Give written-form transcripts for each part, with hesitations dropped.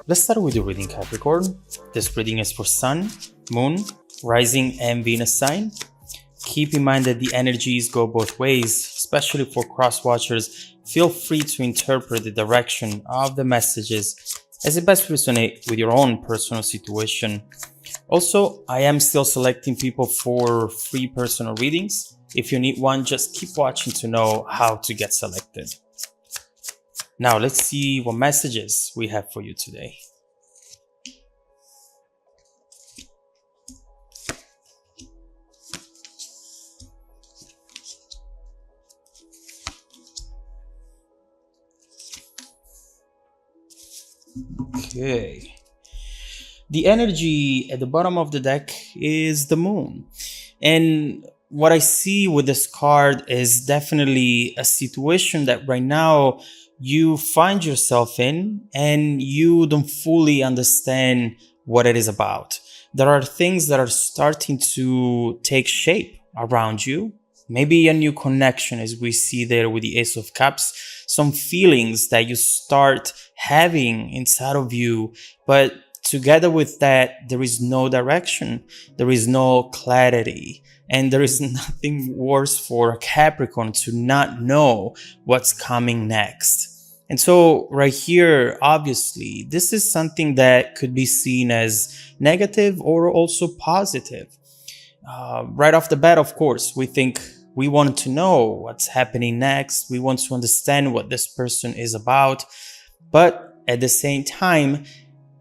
Let's start with the reading, Capricorn. This reading is for Sun, Moon, Rising, and Venus sign. Keep in mind that the energies go both ways, especially for cross watchers. Feel free to interpret the direction of the messages as it best resonates with your own personal situation. Also, I am still selecting people for free personal readings. If you need one, just keep watching to know how to get selected. Now, let's see what messages we have for you today. Okay. The energy at the bottom of the deck is the moon. And what I see with this card is definitely a situation that right now you find yourself in and you don't fully understand what it is about. There are things that are starting to take shape around you. Maybe a new connection, as we see there with the Ace of Cups, some feelings that you start having inside of you, but together with that, there is no direction, there is no clarity, and there is nothing worse for a Capricorn to not know what's coming next. And so right here, obviously, this is something that could be seen as negative or also positive. Right off the bat, of course, we think we want to know what's happening next. We want to understand what this person is about. But at the same time,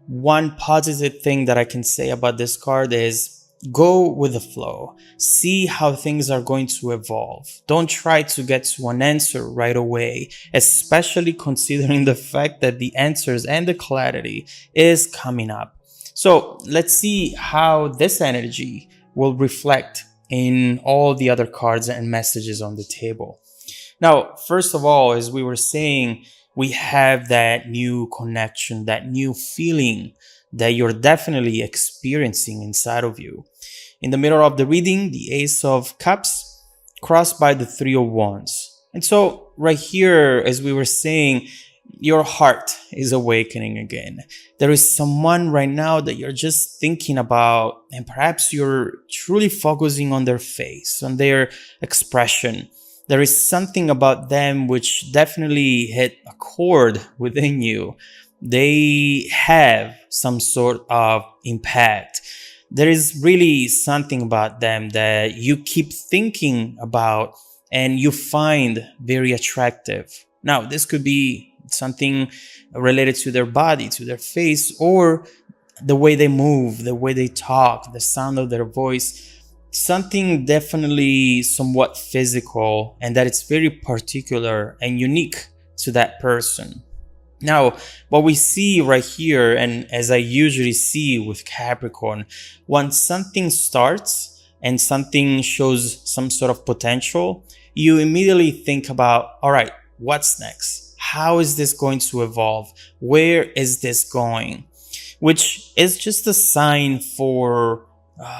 one positive thing that I can say about this card is go with the flow. See how things are going to evolve. Don't try to get to an answer right away, especially considering the fact that the answers and the clarity is coming up. So let's see how this energy will reflect in all the other cards and messages on the table. Now, first of all, as we were saying, we have that new connection, that new feeling that you're definitely experiencing inside of you. In the middle of the reading, the Ace of Cups crossed by the Three of Wands. And so right here, as we were saying, your heart is awakening again. There is someone right now that you're just thinking about, and perhaps you're truly focusing on their face, on their expression. There is something about them which definitely hit a chord within you. They have some sort of impact. There is really something about them that you keep thinking about and you find very attractive. Now, this could be something related to their body, to their face, or the way they move, the way they talk, the sound of their voice. Something definitely somewhat physical, and that it's very particular and unique to that person. Now, what we see right here, and as I usually see with Capricorn, once something starts and something shows some sort of potential, you immediately think about, all right, what's next? How is this going to evolve? Where is this going? Which is just a sign for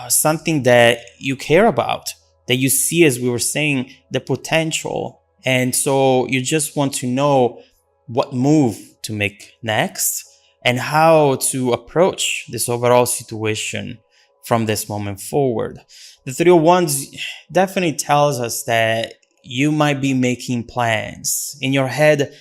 something that you care about, that you see, as we were saying, the potential. And so you just want to know what move to make next and how to approach this overall situation from this moment forward. The Three of Wands definitely tells us that you might be making plans. In your head,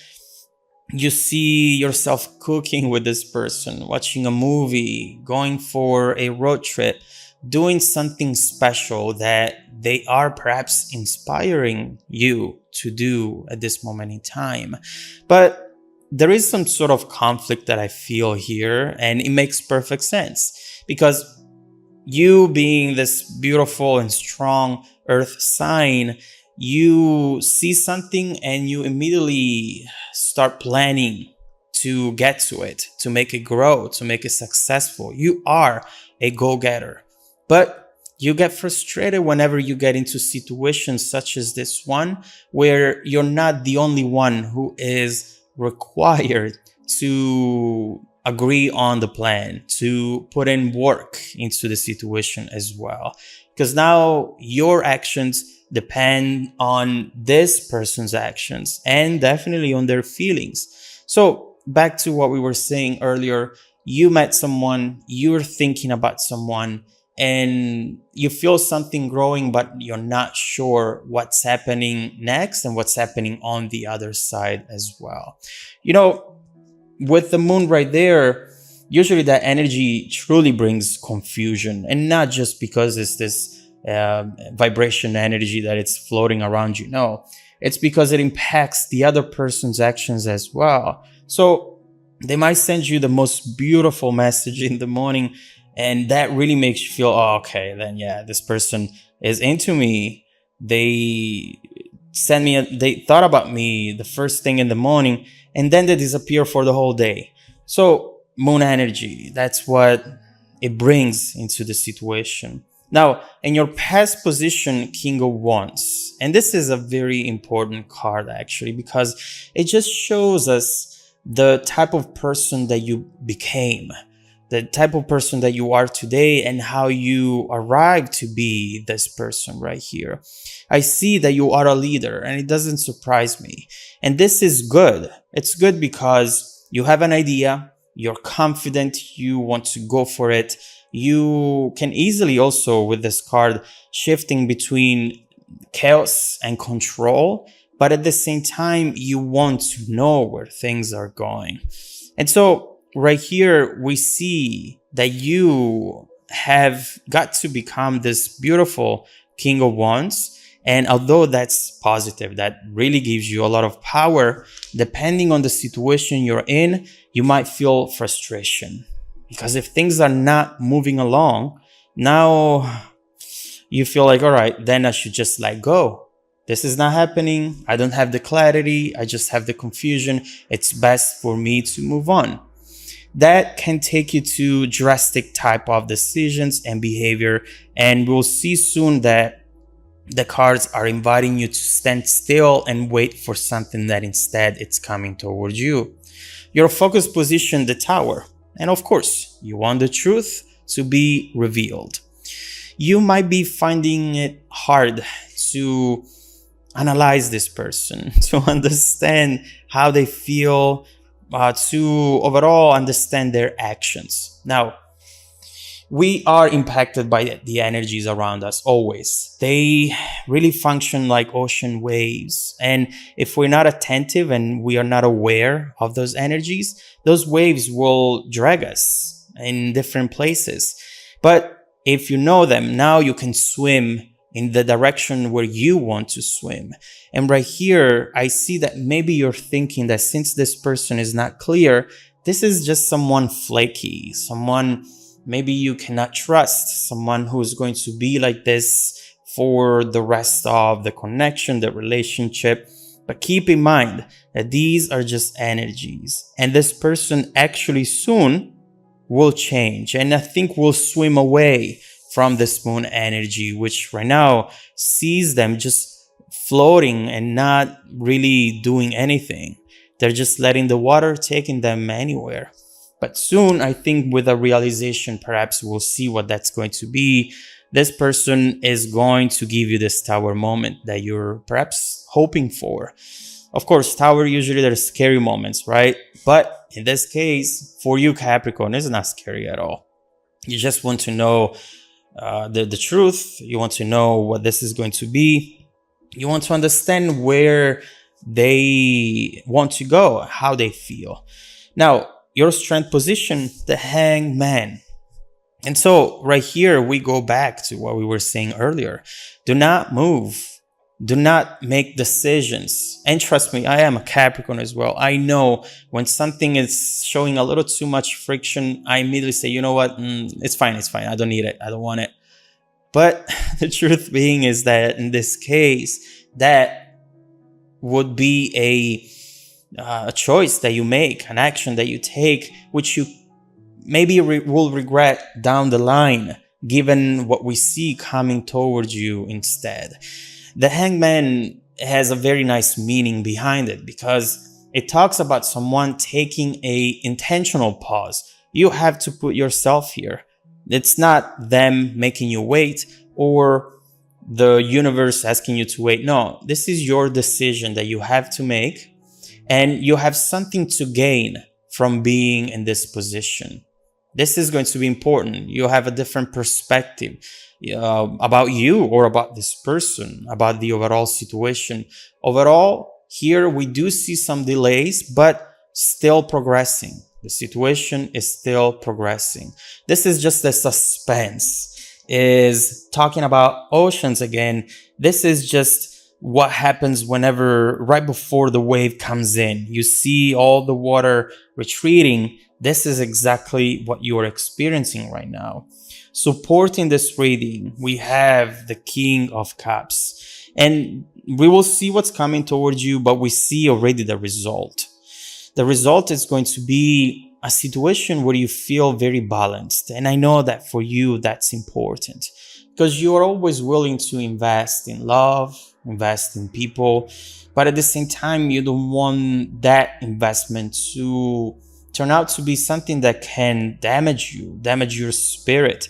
you see yourself cooking with this person, watching a movie, going for a road trip, doing something special that they are perhaps inspiring you to do at this moment in time. But there is some sort of conflict that I feel here, and it makes perfect sense because you being this beautiful and strong earth sign, you see something and you immediately start planning to get to it, to make it grow, to make it successful. You are a go-getter, but you get frustrated whenever you get into situations such as this one, where you're not the only one who is required to agree on the plan, to put in work into the situation as well. Because now your actions depend on this person's actions and definitely on their feelings. So back to what we were saying earlier, you met someone, you're thinking about someone, and you feel something growing, but you're not sure what's happening next and what's happening on the other side as well. You know, with the moon right there, usually that energy truly brings confusion, and not just because it's this vibration energy that it's floating around you. No, it's because it impacts the other person's actions as well. So they might send you the most beautiful message in the morning, and that really makes you feel, oh, okay, then yeah, this person is into me. They they thought about me the first thing in the morning, and then they disappear for the whole day. So moon energy, that's what it brings into the situation. Now, in your past position, King of Wands, and this is a very important card actually, because it just shows us the type of person that you became, the type of person that you are today, and how you arrived to be this person right here. I see that you are a leader, and it doesn't surprise me. And this is good. It's good because you have an idea, you're confident, you want to go for it. You can easily also, with this card, shifting between chaos and control, but at the same time, you want to know where things are going. And so right here, we see that you have got to become this beautiful King of Wands. And although that's positive, that really gives you a lot of power, depending on the situation you're in, you might feel frustration. Because if things are not moving along, now you feel like, all right, then I should just let go. This is not happening. I don't have the clarity. I just have the confusion. It's best for me to move on. That can take you to drastic type of decisions and behavior. And we'll see soon that the cards are inviting you to stand still and wait for something that instead it's coming towards you. Your focus position, the Tower. And of course, you want the truth to be revealed. You might be finding it hard to analyze this person, to understand how they feel, to overall understand their actions. Now, we are impacted by the energies around us always. They really function like ocean waves. And if we're not attentive and we are not aware of those energies, those waves will drag us in different places. But if you know them, now you can swim in the direction where you want to swim. And right here, I see that maybe you're thinking that since this person is not clear, this is just someone flaky, someone maybe you cannot trust, someone who's going to be like this for the rest of the connection, the relationship. But keep in mind that these are just energies, and this person actually soon will change, and I think will swim away from this moon energy, which right now sees them just floating and not really doing anything. They're just letting the water taking them anywhere. But soon, I think with a realization, perhaps we'll see what that's going to be. This person is going to give you this Tower moment that you're perhaps hoping for. Of course, Tower, usually there's scary moments, right? But in this case, for you, Capricorn, it's not scary at all. You just want to know the truth. You want to know what this is going to be. You want to understand where they want to go, how they feel. Now, your strength position, the Hangman. And so right here, we go back to what we were saying earlier. Do not move. Do not make decisions. And trust me, I am a Capricorn as well. I know when something is showing a little too much friction, I immediately say, you know what? It's fine. It's fine. I don't need it. I don't want it. But the truth being is that in this case, that would be a choice that you make, an action that you take, which you maybe will regret down the line, given what we see coming towards you instead. The Hangman has a very nice meaning behind it, because it talks about someone taking a intentional pause. You have to put yourself here. It's not them making you wait or the universe asking you to wait. No, this is your decision that you have to make. And you have something to gain from being in this position. This is going to be important. You have a different perspective about you or about this person, about the overall situation. Overall, here we do see some delays, but still progressing. The situation is still progressing. This is just the suspense. Is talking about oceans again. This is just what happens whenever, right before the wave comes in, you see all the water retreating. This is exactly what you are experiencing right now. Supporting this reading, we have the King of Cups, and we will see what's coming towards you, but we see already the result. The result is going to be a situation where you feel very balanced. And I know that for you, that's important because you are always willing to invest in love, invest in people, but at the same time, you don't want that investment to turn out to be something that can damage you, damage your spirit.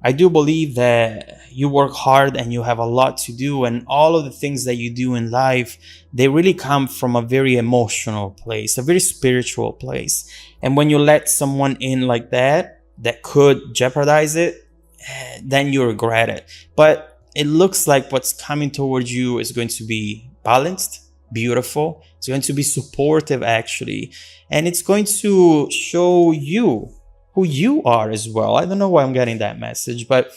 I do believe that you work hard and you have a lot to do, and all of the things that you do in life, they really come from a very emotional place, a very spiritual place. And when you let someone in like that could jeopardize it, then you regret it. But it looks like what's coming towards you is going to be balanced, beautiful. It's going to be supportive, actually. And it's going to show you who you are as well. I don't know why I'm getting that message, but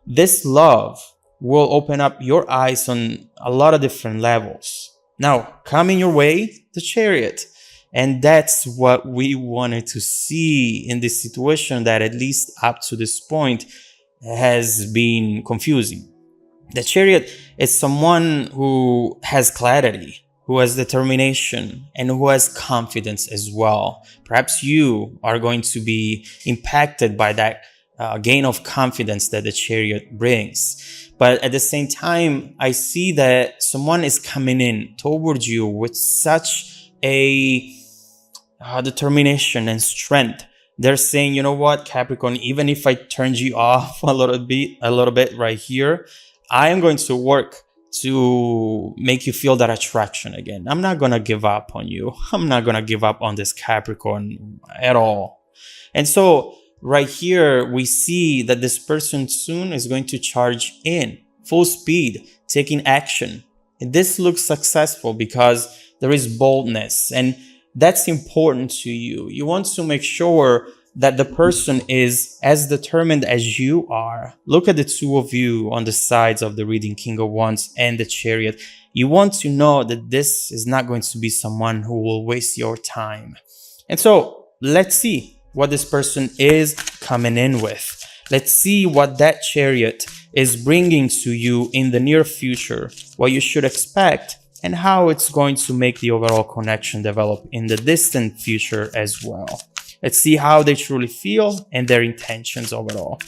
this love will open up your eyes on a lot of different levels. Now, coming your way, the Chariot. And that's what we wanted to see in this situation that, at least up to this point, has been confusing. The Chariot is someone who has clarity, who has determination, and who has confidence as well. Perhaps you are going to be impacted by that gain of confidence that the Chariot brings. But at the same time, I see that someone is coming in towards you with such a determination and strength. They're saying, you know what, Capricorn, even if I turned you off a little bit right here, I am going to work to make you feel that attraction again. I'm not going to give up on you. I'm not going to give up on this Capricorn at all. And so right here, we see that this person soon is going to charge in full speed, taking action. And this looks successful because there is boldness, and that's important to you. You want to make sure that the person is as determined as you are. Look at the two of you on the sides of the reading, King of Wands and the Chariot. You want to know that this is not going to be someone who will waste your time. And so let's see what this person is coming in with. Let's see what that Chariot is bringing to you in the near future, what you should expect, and how it's going to make the overall connection develop in the distant future as well. Let's see how they truly feel and their intentions overall.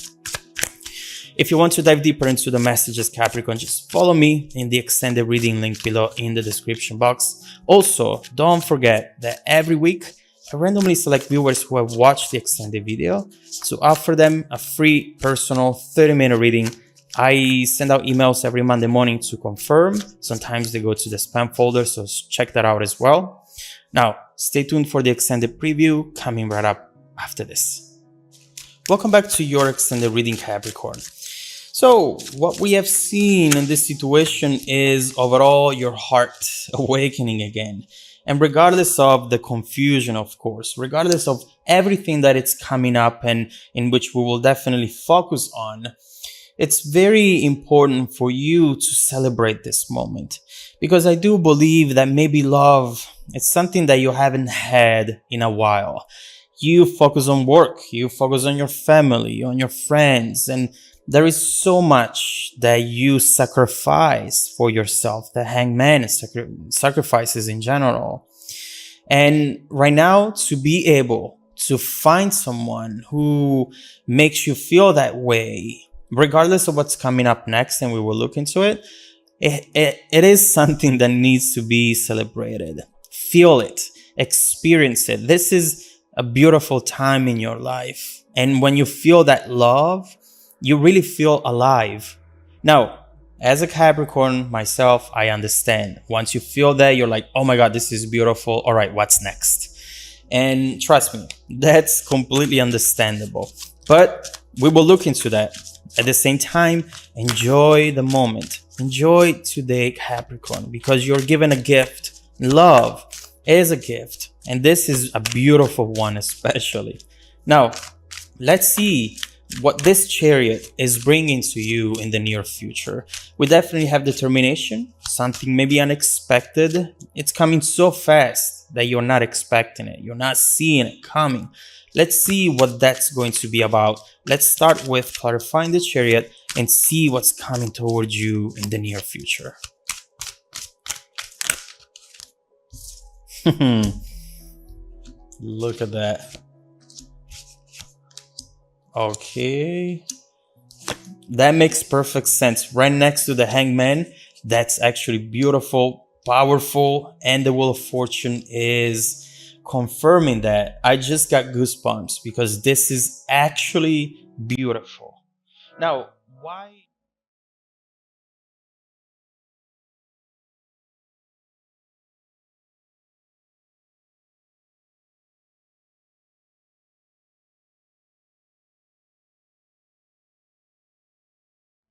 If you want to dive deeper into the messages, Capricorn, just follow me in the extended reading link below in the description box. Also, don't forget that every week, I randomly select viewers who have watched the extended video to offer them a free personal 30-minute reading. I send out emails every Monday morning to confirm. Sometimes they go to the spam folder, so check that out as well. Now, stay tuned for the extended preview coming right up after this. Welcome back to your extended reading, Capricorn. So, what we have seen in this situation is overall your heart awakening again. And regardless of the confusion, of course, regardless of everything that it's coming up and in which we will definitely focus on, it's very important for you to celebrate this moment, because I do believe that maybe love, it's something that you haven't had in a while. You focus on work, you focus on your family, on your friends, and there is so much that you sacrifice for yourself, the Hangman sacrifices in general. And right now, to be able to find someone who makes you feel that way, regardless of what's coming up next, and we will look into it, it is something that needs to be celebrated. Feel it, experience it. This is a beautiful time in your life. And when you feel that love, you really feel alive. Now, as a Capricorn myself, I understand. Once you feel that, you're like, oh my God, this is beautiful. All right, what's next? And trust me, that's completely understandable. But we will look into that. At the same time, enjoy the moment. Enjoy today, Capricorn, because you're given a gift. Love is a gift. And this is a beautiful one, especially. Now, let's see what this chariot is bringing to you in the near future. We definitely have determination, something maybe unexpected. It's coming so fast that you're not expecting it. You're not seeing it coming. Let's see what that's going to be about. Let's start with clarifying the chariot and see what's coming towards you in the near future. Look at that. Okay. That makes perfect sense. Right next to the Hangman, that's actually beautiful, powerful, and the Wheel of Fortune is confirming that. I just got goosebumps because this is actually beautiful. Now, why